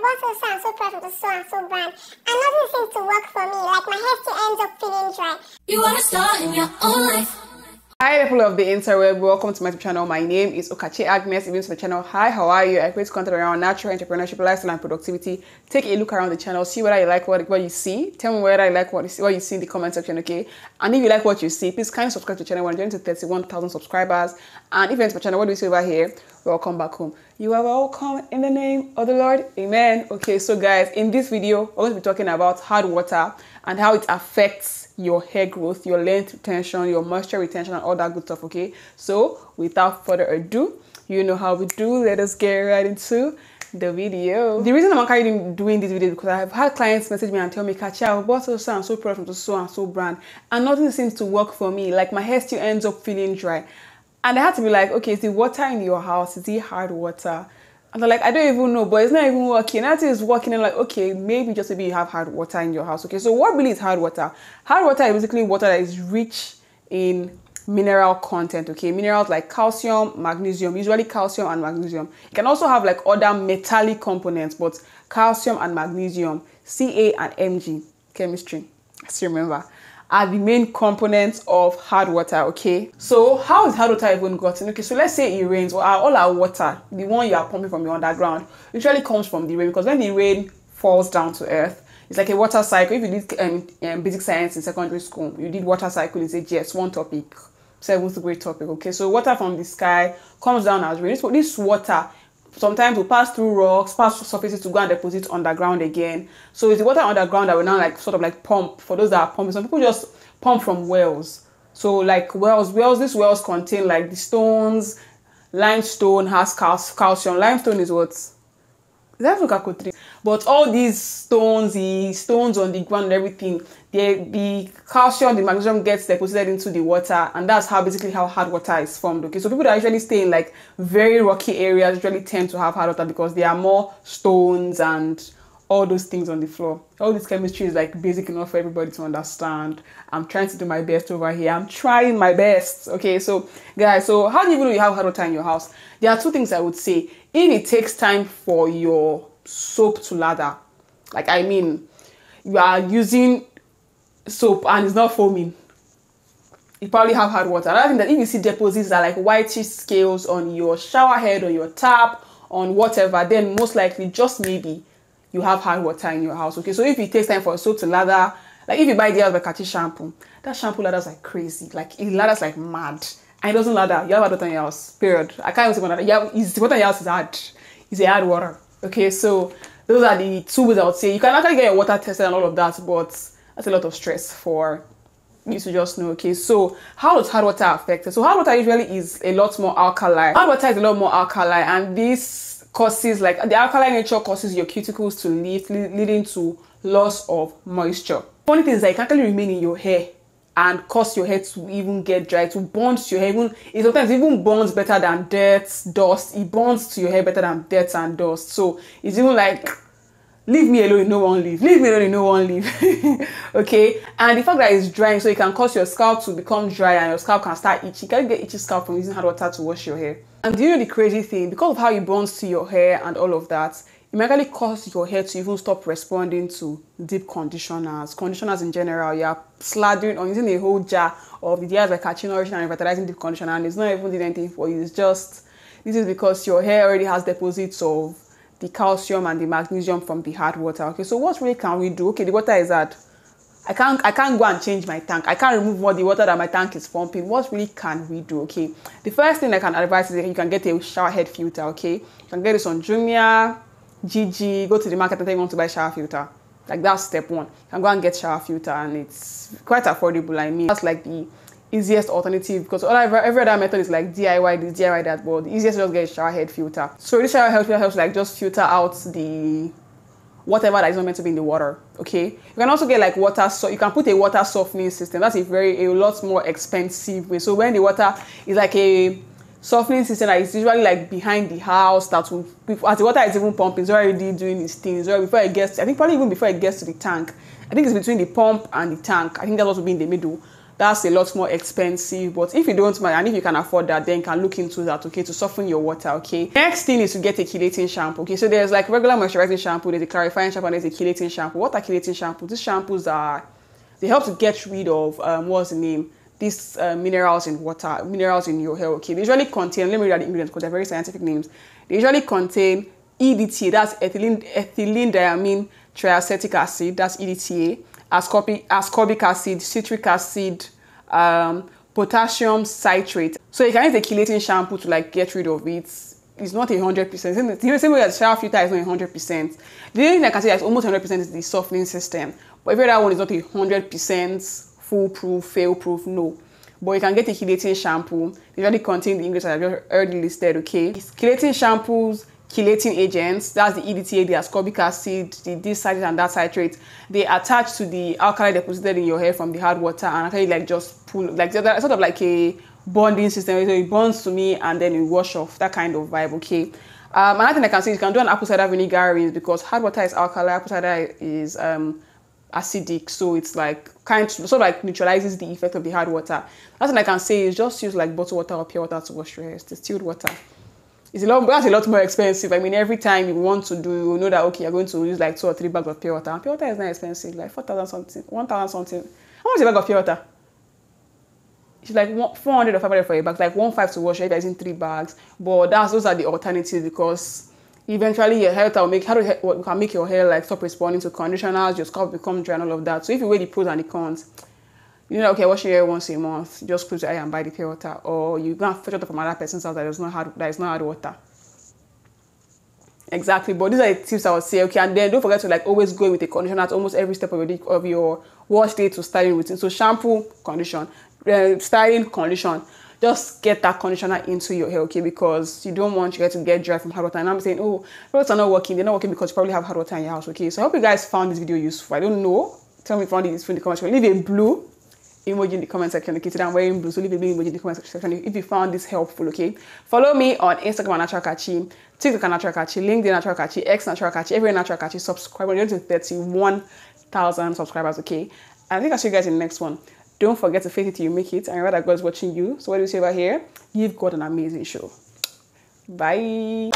bought so and so product with so and so brand, and nothing seems to work for me. Like my hair still ends up feeling dry. You want to start in your own life. Hi people of the interweb, welcome to my channel. My name is Kachi Agnes. If you're to my channel, hi, how are you? I create content around natural entrepreneurship, lifestyle and productivity. Take a look around the channel, see whether you like what you see. Tell me whether I like what you see in the comment section, okay? And if you like what you see, please kindly subscribe to the channel. We're going to 31,000 subscribers. And if you're into my channel, what do you see over here? Welcome back home. You are welcome in the name of the Lord. Amen. Okay, so guys, in this video, we're going to be talking about hard water and how it affects your hair growth, your length retention, your moisture retention, and all that good stuff. Okay, so without further ado, you know how we do. Let us get right into the video. The reason I'm currently doing this video is because I've had clients message me and tell me, Kachi, I bought so and so product from so and so brand, and nothing seems to work for me. Like my hair still ends up feeling dry. And I had to be like, okay, is the water in your house, is it hard water? And they're like, I don't even know, but it's not even working. That is working. And like, okay, maybe you have hard water in your house. Okay, so what really is hard water? Hard water is basically water that is rich in mineral content. Okay, minerals like calcium, magnesium, usually calcium and magnesium. It can also have like other metallic components, but calcium and magnesium, Ca and Mg, chemistry, I still remember, are the main components of hard water. Okay, so how is hard water even gotten? Okay, so let's say it rains. Well, all our water, the one you are pumping from your underground, usually comes from the rain, because when the rain falls down to earth, it's like a water cycle. If you did basic science in secondary school, you did water cycle in GS 1 topic, 7th grade topic. Okay, so water from the sky comes down as rain. This water sometimes will pass through rocks, pass through surfaces to go and deposit underground again. So it's the water underground that we now like sort of like pump. For those that are pumping, some people just pump from wells. So like these wells contain like the stones. Limestone has calcium. Limestone is what? Is that Fukaku? But all these stones, the stones on the ground and everything, the calcium, the magnesium gets deposited into the water, and that's basically how hard water is formed. Okay, so people that usually stay in like very rocky areas usually tend to have hard water because there are more stones and all those things on the floor. All this chemistry is like basic enough for everybody to understand. I'm trying to do my best over here. I'm trying my best. Okay, so guys, so how do you know you have hard water in your house? There are two things I would say. If it takes time for your soap to lather, like I mean, you are using soap and it's not foaming, you probably have hard water. Another thing, that if you see deposits that are like whitish scales on your shower head or your tap, on whatever, then most likely, just maybe, you have hard water in your house. Okay, so if it takes time for soap to lather, like if you buy the Kachi shampoo, that shampoo lathers like crazy, like it lathers like mad, and it doesn't lather, you have hard water in your house, period. I can't even say what that. Yeah, the water in your house is hard. It's a hard water. Okay, so those are the two ways I would say. You can actually get your water tested and all of that, but that's a lot of stress for you to just know. Okay, so how does hard water affect it? So hard water usually is a lot more alkaline. Hard water is a lot more alkaline, and this causes, like, the alkaline nature causes your cuticles to lift, leading to loss of moisture. Funny thing is that it can actually remain in your hair and cause your hair to even get dry, to bond to your hair. It sometimes even bonds better than dirt, dust. It bonds to your hair better than dirt and dust. So it's even like, leave me alone, no one leave. Leave me alone, no one leave. Okay, and the fact that it's drying, so it can cause your scalp to become dry and your scalp can start itchy. You can get itchy scalp from using hard water to wash your hair. And do you know the crazy thing? Because of how it bonds to your hair and all of that, it may actually cause your hair to even stop responding to deep conditioners in general. You are slathering or using a whole jar of the DIYs like Kachi nourishing and revitalizing deep conditioner, and it's not even doing anything for you. It's just, this is because your hair already has deposits of the calcium and the magnesium from the hard water. Okay, so what really can we do? Okay, the water is hard. I can't go and change my tank. I can't remove all the water that my tank is pumping. What really can we do? Okay, the first thing I can advise is that you can get a shower head filter. Okay, you can get this on Jumia, GG, go to the market and tell you want to buy shower filter. Like, that's step one. You can go and get shower filter, and it's quite affordable. I mean, that's like the easiest alternative, because every other method is like DIY this, DIY that, but the easiest is just get a shower head filter. So this shower head filter helps like just filter out the whatever that is not meant to be in the water. Okay, you can also get like water, so you can put a water softening system. That's a lot more expensive way. So when the water is like a softening system that is usually like behind the house, that will, as the water is even pumping, it's already doing its things. So before it gets, I think probably even before it gets to the tank, I think it's between the pump and the tank. I think that's what will be in the middle. that's a lot more expensive. But if you don't mind and if you can afford that, then you can look into that, okay, to soften your water, okay. Next thing is to get a chelating shampoo, okay. So there's like regular moisturizing shampoo, there's a clarifying shampoo, and there's a chelating shampoo. What are chelating shampoos? These shampoos they help to get rid of what's the name, these minerals in water, minerals in your hair, okay. They usually contain, let me read the ingredients because they're very scientific names. They usually contain EDTA, that's ethylene diamine triacetic acid, that's EDTA, ascorbic acid, citric acid, potassium citrate. So you can use a chelating shampoo to like get rid of it. It's not 100%. The same way as shower filter is not 100%. The only thing I can say is almost 100% is the softening system. But if that one is not 100% foolproof, fail-proof, no. But you can get a chelating shampoo. They usually contain the ingredients I just already listed, okay? Chelating shampoos, chelating agents, that's the EDTA, the ascorbic acid, the this citrate and that citrate. They attach to the alkali deposited in your hair from the hard water and actually like just pull, like sort of like a bonding system. So it bonds to me and then it wash off, that kind of vibe, okay? Another thing I can say is you can do an apple cider vinegar rinse because hard water is alkali, apple cider is acidic, so it's like sort of like neutralizes the effect of the hard water. That's what I can say is just use like bottled water or pure water to wash your hair. It's distilled water. That's a lot more expensive. I mean, every time you want to do, you know that okay, you're going to use like 2 or 3 bags of pure water. And pure water is not expensive, like 4,000 something, 1,000 something. How much is a bag of pure water? It's like 400 or 500 for a bag, like 1,500 to wash if you're using 3 bags. But those are the alternatives because eventually your hair will can make your hair like stop responding to conditioners, your scalp becomes dry and all of that. So if you weigh the pros and the cons, you know, okay, washing your hair once a month, just close your eye and buy the pure water, or you go and fetch water from another person's house that is not hard water. Exactly, but these are the tips I would say, okay, and then don't forget to like always go with a conditioner at almost every step of your wash day to styling routine. So shampoo, condition, styling, condition. Just get that conditioner into your hair, okay, because you don't want your hair to get dry from hard water. And I'm saying, oh, products are not working. They're not working because you probably have hard water in your house, okay. So I hope you guys found this video useful. I don't know. Tell me if you found it useful in the comment section. Leave a blue emoji in the comment section, okay. Today I'm wearing blue, so leave a blue emoji in the comment section if you found this helpful, okay. Follow me on Instagram at Natural Kachi, TikTok at Natural Kachi, LinkedIn Natural Kachi, X Natural Kachi, everywhere Natural Kachi. Subscribe. We're going to 31,000 subscribers, okay. And I think I'll see you guys in the next one. Don't forget to fake it till you make it. And remember that God's watching you. So what do you say over here? Give God an amazing show. Bye.